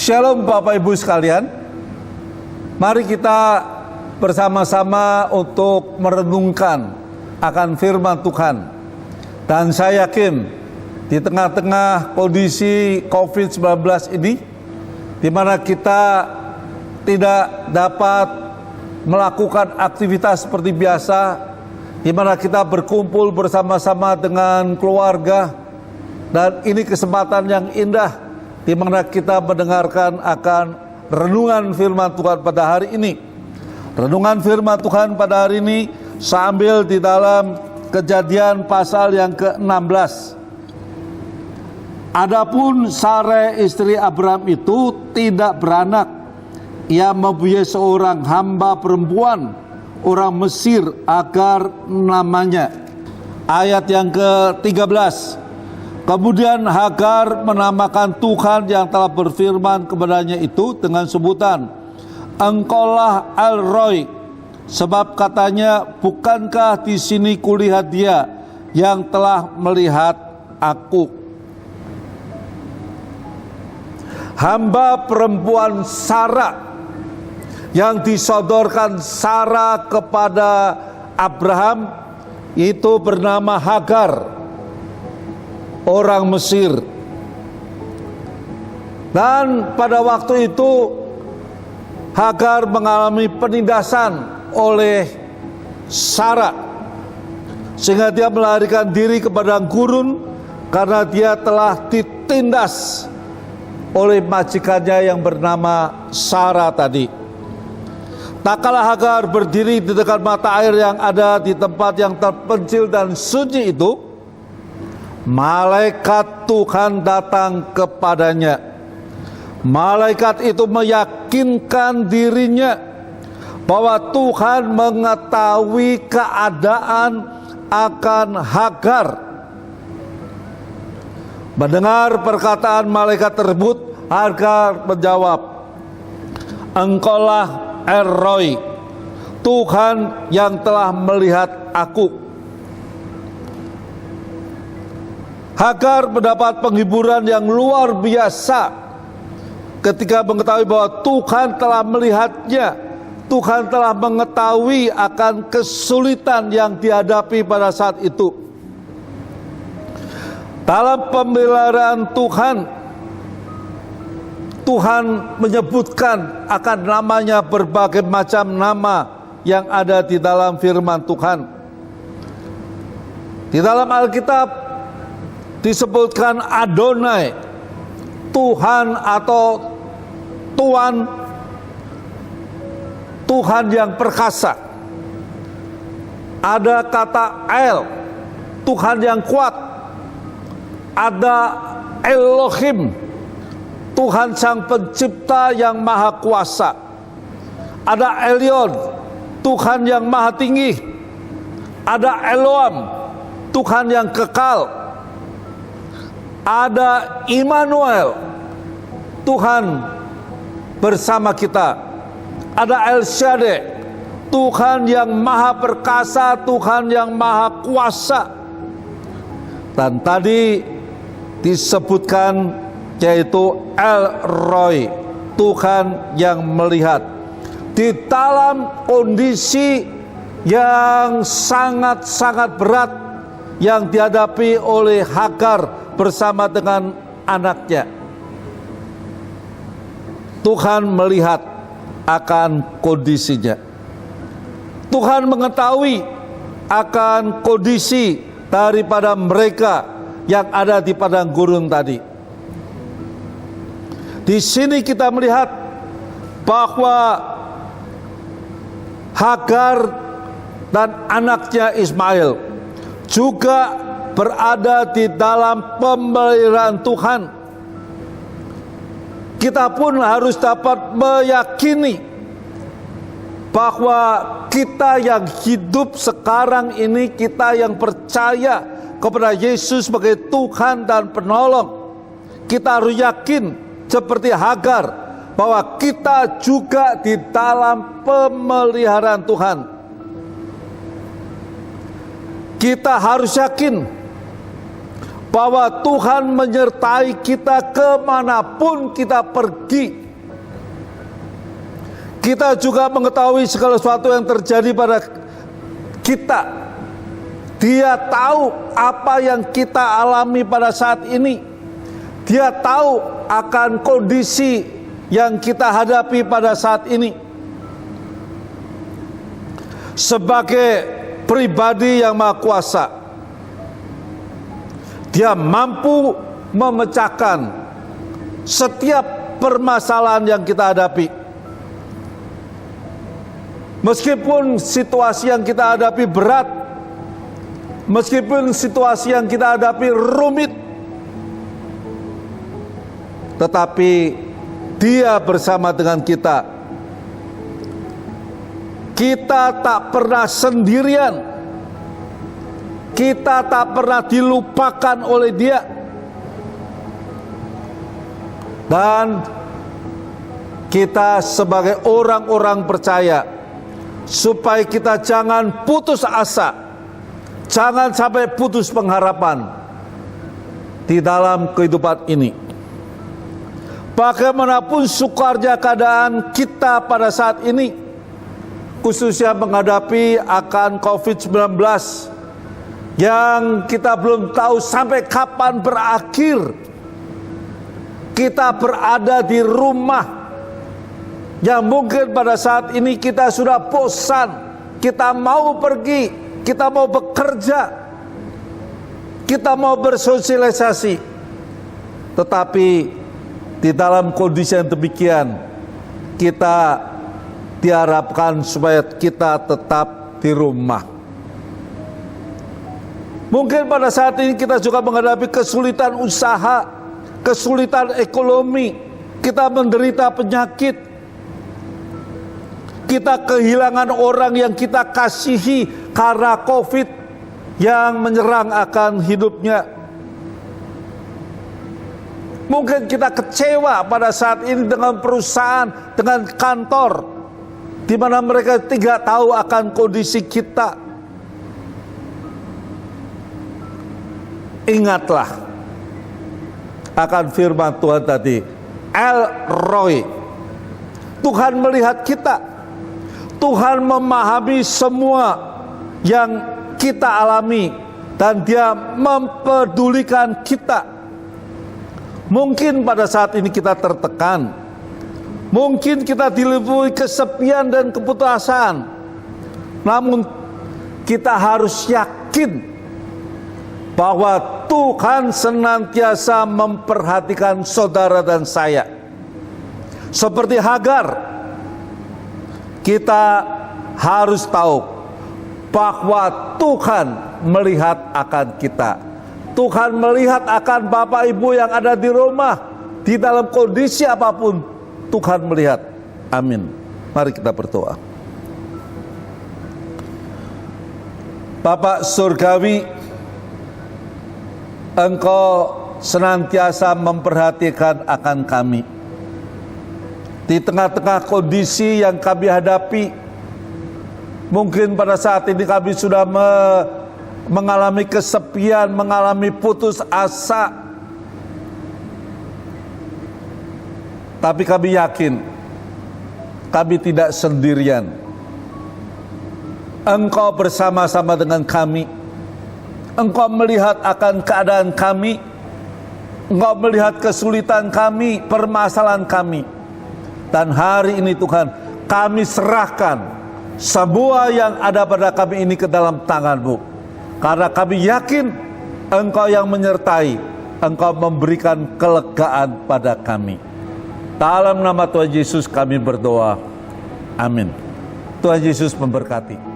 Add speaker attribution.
Speaker 1: Shalom Bapak Ibu sekalian. Mari kita bersama-sama untuk merenungkan akan firman Tuhan. Dan saya yakin di tengah-tengah kondisi COVID-19 ini, di mana kita tidak dapat melakukan aktivitas seperti biasa, di mana kita berkumpul bersama-sama dengan keluarga, dan ini kesempatan yang indah di mana kita mendengarkan akan renungan firman Tuhan pada hari ini. Renungan firman Tuhan pada hari ini sambil di dalam Kejadian pasal yang ke-16. Adapun Sarai istri Abraham itu tidak beranak. Ia mempunyai seorang hamba perempuan, orang Mesir, Hagar namanya. Ayat yang ke-13. Kemudian Hagar menamakan Tuhan yang telah berfirman kepadanya itu dengan sebutan, Engkaulah El-Roi, sebab katanya, bukankah di sini kulihat dia yang telah melihat aku. Hamba perempuan Sarah yang disodorkan Sarah kepada Abraham itu bernama Hagar, orang Mesir. Dan pada waktu itu Hagar mengalami penindasan oleh Sarah, sehingga dia melarikan diri ke padang gurun karena dia telah ditindas oleh majikannya yang bernama Sarah tadi. Tak kala Hagar berdiri di dekat mata air yang ada di tempat yang terpencil dan sunyi itu, malaikat Tuhan datang kepadanya. Malaikat itu meyakinkan dirinya bahwa Tuhan mengetahui keadaan akan Hagar. Mendengar perkataan malaikat tersebut, Hagar menjawab, Engkaulah El-Roi, Tuhan yang telah melihat aku. Hagar mendapat penghiburan yang luar biasa ketika mengetahui bahwa Tuhan telah melihatnya. Tuhan telah mengetahui akan kesulitan yang dihadapi pada saat itu. Dalam pemeliharaan Tuhan, Tuhan menyebutkan akan namanya berbagai macam nama yang ada di dalam firman Tuhan. Di dalam Alkitab disebutkan Adonai, Tuhan atau Tuhan, Tuhan yang perkasa. Ada kata El, Tuhan yang kuat. Ada Elohim, Tuhan sang pencipta yang maha kuasa. Ada Elyon, Tuhan yang maha tinggi. Ada Elohim, Tuhan yang kekal. Ada Immanuel, Tuhan bersama kita. Ada El Shaddai, Tuhan yang maha perkasa, Tuhan yang maha kuasa. Dan tadi disebutkan yaitu El-Roi, Tuhan yang melihat. Di dalam kondisi yang sangat-sangat berat yang dihadapi oleh Hagar bersama dengan anaknya, Tuhan melihat akan kondisinya. Tuhan mengetahui akan kondisi daripada mereka yang ada di padang gurun tadi. Di sini kita melihat bahwa Hagar dan anaknya Ismail juga berada di dalam pemeliharaan Tuhan. Kita pun harus dapat meyakini bahwa kita yang hidup sekarang ini, kita yang percaya kepada Yesus sebagai Tuhan dan penolong, kita harus yakin seperti Hagar bahwa kita juga di dalam pemeliharaan Tuhan. Kita harus yakin bahwa Tuhan menyertai kita kemanapun kita pergi. Kita juga mengetahui segala sesuatu yang terjadi pada kita. Dia tahu apa yang kita alami pada saat ini. Dia tahu akan kondisi yang kita hadapi pada saat ini. Sebagai pribadi yang Maha Kuasa, Dia mampu memecahkan setiap permasalahan yang kita hadapi. Meskipun situasi yang kita hadapi berat, meskipun situasi yang kita hadapi rumit, tetapi Dia bersama dengan kita. Kita tak pernah sendirian. Kita tak pernah dilupakan oleh Dia. Dan kita sebagai orang-orang percaya, supaya kita jangan putus asa, jangan sampai putus pengharapan di dalam kehidupan ini. Bagaimanapun sukarnya keadaan kita pada saat ini, khususnya menghadapi akan COVID-19 yang kita belum tahu sampai kapan berakhir. Kita berada di rumah yang mungkin pada saat ini kita sudah bosan, kita mau pergi, kita mau bekerja, kita mau bersosialisasi. Tetapi di dalam kondisi yang demikian, kita diharapkan supaya kita tetap di rumah. Mungkin pada saat ini kita juga menghadapi kesulitan usaha, kesulitan ekonomi, kita menderita penyakit, kita kehilangan orang yang kita kasihi karena COVID yang menyerang akan hidupnya. Mungkin kita kecewa pada saat ini dengan perusahaan, dengan kantor, di mana mereka tidak tahu akan kondisi kita. Ingatlah akan firman Tuhan tadi, El Roi. Tuhan melihat kita. Tuhan memahami semua yang kita alami dan Dia mempedulikan kita. Mungkin pada saat ini kita tertekan, mungkin kita diliputi kesepian dan keputusan. Namun kita harus yakin bahwa Tuhan senantiasa memperhatikan saudara dan saya. Seperti Hagar, kita harus tahu bahwa Tuhan melihat akan kita. Tuhan melihat akan Bapak Ibu yang ada di rumah, di dalam kondisi apapun, Tuhan melihat. Amin. Mari kita berdoa. Bapak Surgawi, Engkau senantiasa memperhatikan akan kami. Di tengah-tengah kondisi yang kami hadapi, mungkin pada saat ini kami sudah mengalami kesepian, mengalami putus asa. Tapi kami yakin, kami tidak sendirian. Engkau bersama-sama dengan kami. Engkau melihat akan keadaan kami. Engkau melihat kesulitan kami, permasalahan kami. Dan hari ini Tuhan, kami serahkan semua yang ada pada kami ini ke dalam tangan-Mu. Karena kami yakin Engkau yang menyertai, Engkau memberikan kelegaan pada kami. Dalam nama Tuhan Yesus kami berdoa. Amin. Tuhan Yesus memberkati.